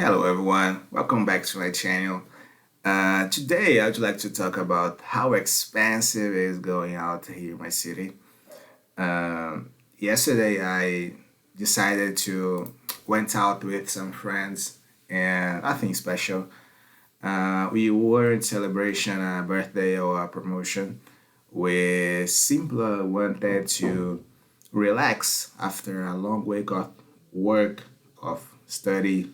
Hello, everyone. Welcome back to my channel. Today, I'd like to talk about how expensive it is going out here in my city. Yesterday, I decided to went out with some friends and nothing special. We weren't celebration a birthday or a promotion. We simply wanted to relax after a long week of work, of study,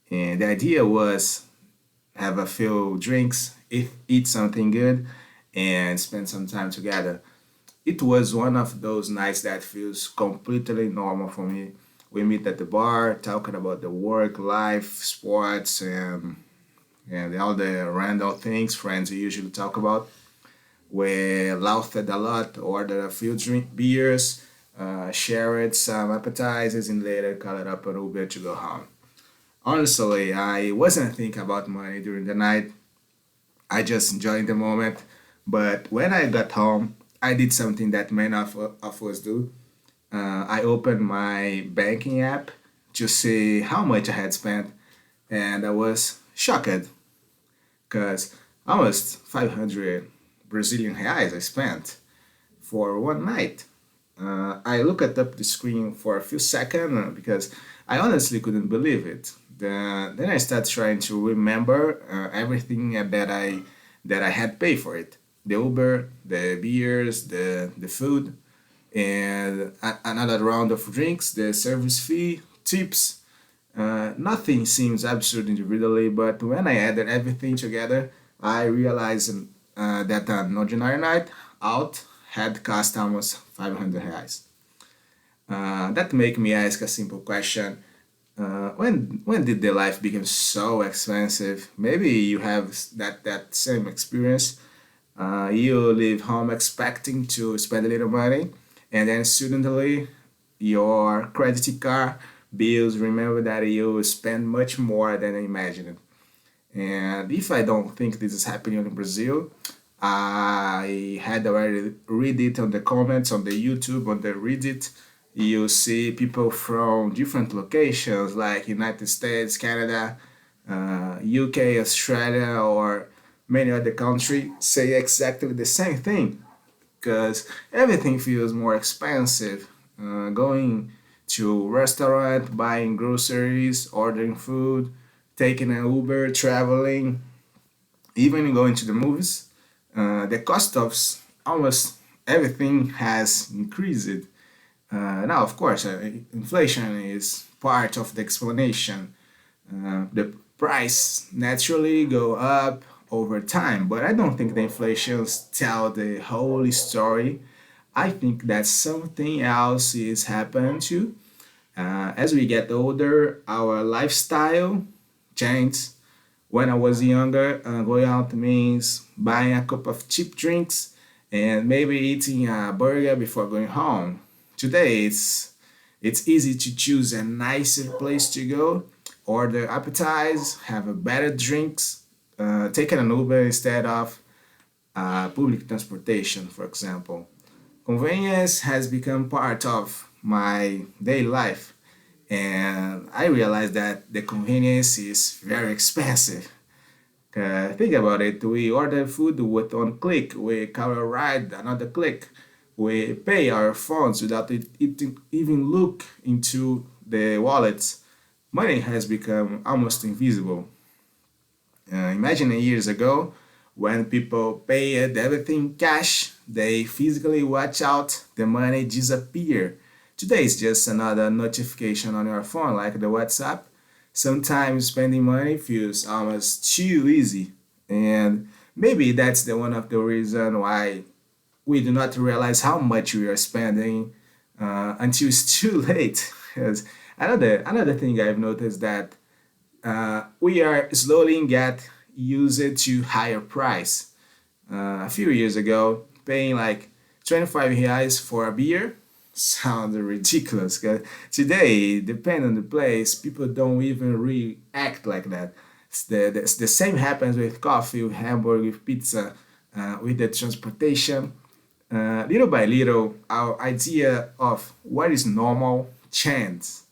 and the idea was have a few drinks, eat something good, and spend some time together. It was one of those nights that feels completely normal for me. We meet at the bar, talking about the work, life, sports, and all the random things friends usually talk about. We laughed a lot, ordered a few beers, shared some appetizers, and later called up an Uber to go home. Honestly, I wasn't thinking about money during the night. I just enjoyed the moment. But when I got home, I did something that many of us do. I opened my banking app to see how much I had spent, and I was shocked because almost 500 Brazilian reais I spent for one night. I looked up the screen for a few seconds because I honestly couldn't believe it. Then I started trying to remember everything that I had paid for it: the Uber, the beers, the food, and another round of drinks, the service fee, tips. Nothing seems absurd individually, but when I added everything together, I realized that an ordinary night out had cost almost 500 reais. That make me ask a simple question. When did the life become so expensive? Maybe you have that same experience. You leave home expecting to spend a little money, and then suddenly your credit card bills remember that you spend much more than imagined. And if I don't think this is happening in Brazil, I had already read it on the comments on the YouTube, on the Reddit. You see people from different locations like United States, Canada, UK, Australia, or many other countries say exactly the same thing because everything feels more expensive. Going to restaurant, buying groceries, ordering food, taking an Uber, traveling, even going to the movies, the cost of almost everything has increased. Now, of course, inflation is part of the explanation. The price naturally go up over time, but I don't think the inflations tell the whole story. I think that something else is happening too. As we get older, our lifestyle changes. When I was younger, going out means buying a cup of cheap drinks and maybe eating a burger before going home. Today, it's easy to choose a nicer place to go, order appetizers, have a better drinks, taking an Uber instead of public transportation, for example. Convenience has become part of my daily life, and I realized that the convenience is very expensive. Think about it. We order food with one click. We call a ride another click. We pay our phones without it even look into the wallets. Money has become almost invisible. Imagine years ago when people paid everything cash, they physically watch out the money disappear. Today is just another notification on your phone, like the WhatsApp. Sometimes spending money feels almost too easy, and maybe that's the one of the reason why we do not realize how much we are spending until it's too late. Because another thing I've noticed that we are slowly get used to higher price. A few years ago, paying like 25 reais for a beer sounds ridiculous. 'Cause today, depending on the place, people don't even react like that. The same happens with coffee, with hamburger, with pizza, with the transportation. Little by little, our idea of what is normal changes.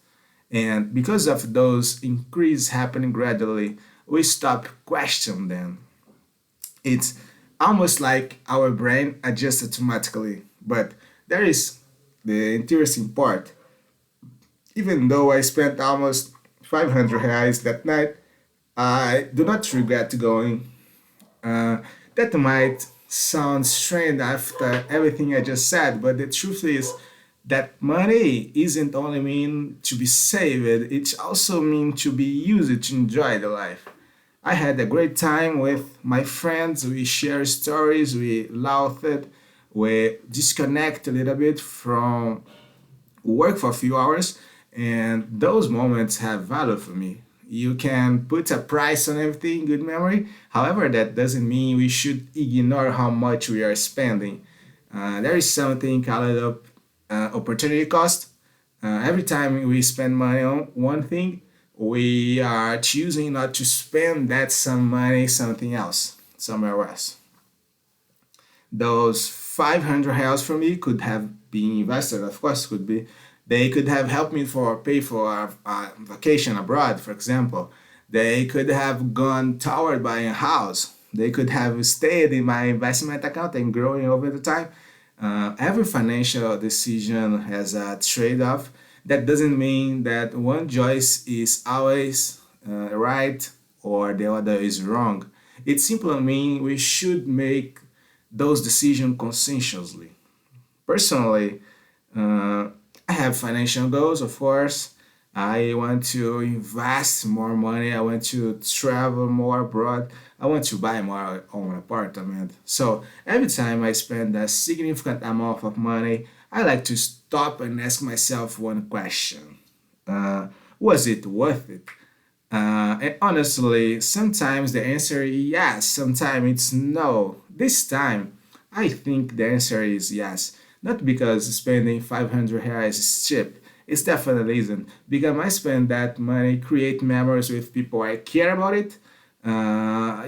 And because of those increase happening gradually, we stop questioning them. It's almost like our brain adjusts automatically. But there is the interesting part. Even though I spent almost 500 reais that night, I do not regret going. Uh, that might sound strange after everything I just said, but the truth is that money isn't only mean to be saved, it also means to be used to enjoy the life. I had a great time with my friends. We share stories, we laughed, we disconnect a little bit from work for a few hours, and those moments have value for me. You can put a price on everything, good memory. However, that doesn't mean we should ignore how much we are spending. There is something called opportunity cost. Every time we spend money on one thing, we are choosing not to spend that some money something else, somewhere else. Those 500 reals for me could have been invested, of course, could be. They could have helped me for pay for a vacation abroad, for example. They could have gone toward buying a house. They could have stayed in my investment account and growing over the time. Every financial decision has a trade-off. That doesn't mean that one choice is always right or the other is wrong. It simply means we should make those decisions conscientiously. Personally, uh, I have financial goals, of course. I want to invest more money. I want to travel more abroad. I want to buy more own apartment. So every time I spend a significant amount of money, I like to stop and ask myself one question. Uh, was it worth it? And honestly, sometimes the answer is yes, sometimes it's no. This time, I think the answer is yes. Not because spending 500 reais is cheap. It definitely isn't. Because I spend that money, create memories with people I care about it.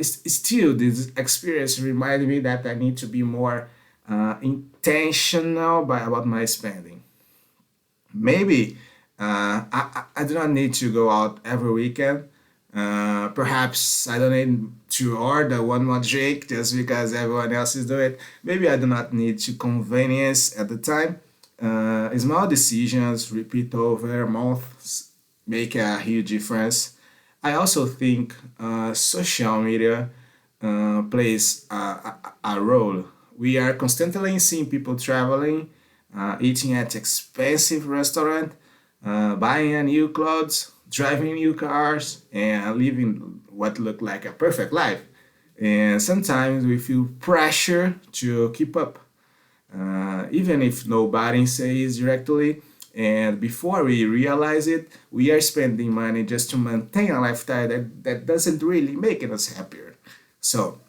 Still, this experience reminded me that I need to be more intentional about my spending. Maybe I do not need to go out every weekend. Perhaps I don't need to order one more drink just because everyone else is doing it. Maybe I do not need to convenience at the time. Small decisions repeat over months make a huge difference. I also think social media plays a role. We are constantly seeing people traveling, eating at expensive restaurant, buying a new clothes, driving new cars, and living what look like a perfect life. And sometimes we feel pressure to keep up, even if nobody says directly. And before we realize it, we are spending money just to maintain a lifestyle that doesn't really make us happier. So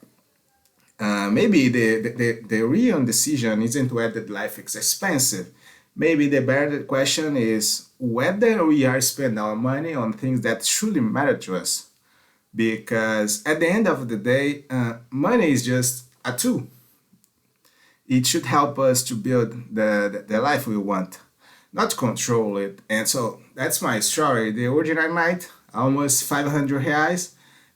maybe the real decision isn't whether life is expensive. Maybe the better question is whether we are spending our money on things that truly matter to us. Because at the end of the day, money is just a tool. It should help us to build the life we want, not control it. And so that's my story. The original night, almost 500 reais,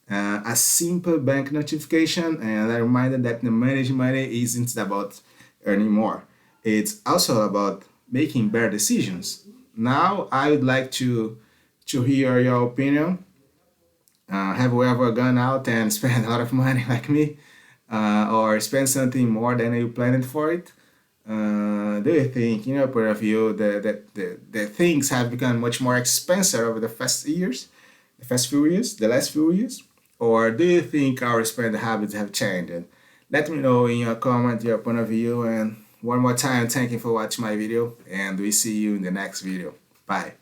a simple bank notification, and a reminder that the managing money isn't about earning more. It's also about making better decisions. Now, I would like to hear your opinion. Have you ever gone out and spent a lot of money like me, or spent something more than you planned for it? Do you think, in your point of view, the things have become much more expensive over the past years, the last few years? Or do you think our spending habits have changed? And let me know in your comment your point of view. And one more time, thank you for watching my video, and we see you in the next video. Bye.